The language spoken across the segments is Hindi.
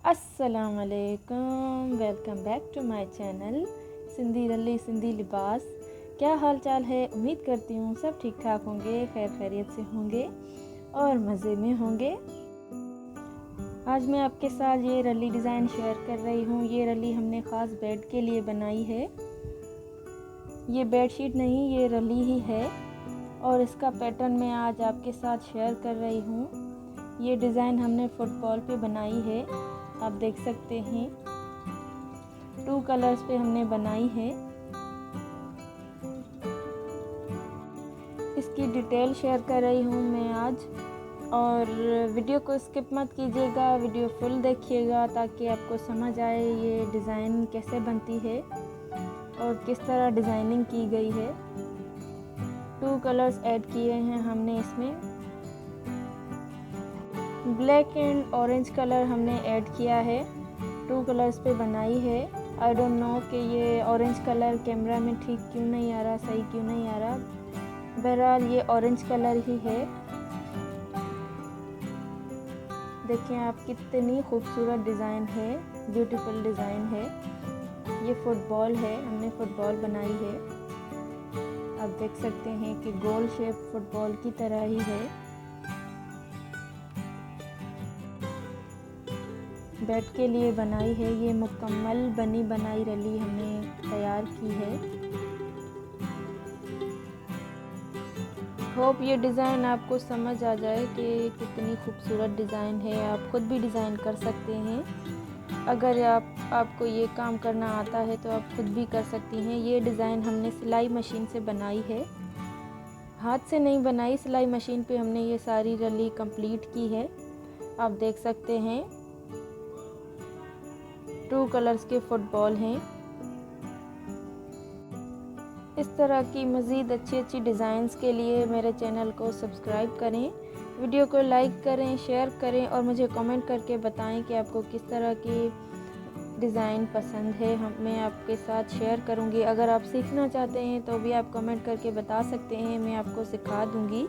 अस्सलाम वालेकुम, welcome back to my channel Sindhi ralli Sindhi लिबास। क्या हाल चाल है? उम्मीद करती हूँ सब ठीक ठाक होंगे, खैर खैरियत से होंगे और मज़े में होंगे। आज मैं आपके साथ ये रली डिज़ाइन शेयर कर रही हूँ। ये रली हमने ख़ास बेड के लिए बनाई है। ये बेडशीट नहीं, ये रली ही है और इसका पैटर्न मैं आज आपके साथ शेयर कर रही हूँ। ये डिज़ाइन हमने फुटबॉल पे बनाई है, आप देख सकते हैं। 2 कलर्स पे हमने बनाई है। इसकी डिटेल शेयर कर रही हूँ मैं आज, और वीडियो को स्किप मत कीजिएगा, वीडियो फुल देखिएगा ताकि आपको समझ आए ये डिज़ाइन कैसे बनती है और किस तरह डिज़ाइनिंग की गई है। 2 कलर्स ऐड किए हैं हमने इसमें, ब्लैक एंड ऑरेंज कलर हमने ऐड किया है। 2 कलर्स पे बनाई है। आई डोंट नो कि ये ऑरेंज कलर कैमरा में ठीक क्यों नहीं आ रहा, सही क्यों नहीं आ रहा। बहरहाल ये ऑरेंज कलर ही है। देखें आप, कितनी खूबसूरत डिज़ाइन है, ब्यूटीफुल डिज़ाइन है। ये फुटबॉल है, हमने फुटबॉल बनाई है। आप देख सकते हैं कि गोल शेप फुटबॉल की तरह ही है। बेड के लिए बनाई है। ये मुकम्मल बनी बनाई रली हमने तैयार की है। होप ये डिज़ाइन आपको समझ आ जाए कि कितनी खूबसूरत डिज़ाइन है। आप खुद भी डिज़ाइन कर सकते हैं। अगर आपको ये काम करना आता है तो आप खुद भी कर सकती हैं। ये डिज़ाइन हमने सिलाई मशीन से बनाई है, हाथ से नहीं बनाई। सिलाई मशीन पे हमने ये सारी रली कंप्लीट की है। आप देख सकते हैं 2 कलर्स के फुटबॉल हैं। इस तरह की मज़ीद अच्छी डिज़ाइंस के लिए मेरे चैनल को सब्सक्राइब करें, वीडियो को लाइक करें, शेयर करें और मुझे कमेंट करके बताएं कि आपको किस तरह की डिज़ाइन पसंद है। मैं आपके साथ शेयर करूंगी। अगर आप सीखना चाहते हैं तो भी आप कमेंट करके बता सकते हैं, मैं आपको सिखा दूंगी।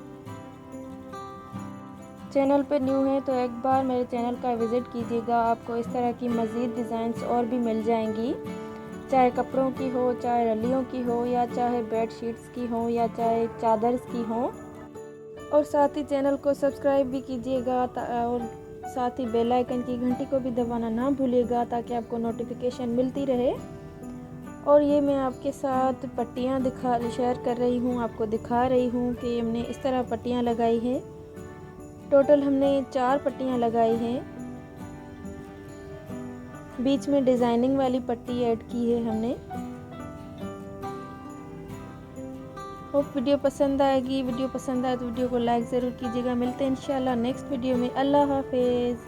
चैनल पे न्यू है तो एक बार मेरे चैनल का विज़िट कीजिएगा, आपको इस तरह की मज़ीद डिज़ाइंस और भी मिल जाएंगी, चाहे कपड़ों की हो, चाहे रलियों की हो, या चाहे बेड शीट्स की हो, या चाहे चादर्स की हो। और साथ ही चैनल को सब्सक्राइब भी कीजिएगा और साथ ही बेल आइकन की घंटी को भी दबाना ना भूलिएगा ताकि आपको नोटिफिकेशन मिलती रहे। और ये मैं आपके साथ पट्टियाँ शेयर कर रही हूँ, आपको दिखा रही हूँ कि हमने इस तरह पट्टियाँ लगाई हैं। टोटल हमने 4 पट्टियाँ लगाई हैं। बीच में डिज़ाइनिंग वाली पट्टी ऐड की है हमने। होप वीडियो पसंद आएगी। वीडियो पसंद आए तो वीडियो को लाइक ज़रूर कीजिएगा। मिलते हैं इंशाल्लाह नेक्स्ट वीडियो में। अल्लाह हाफिज़।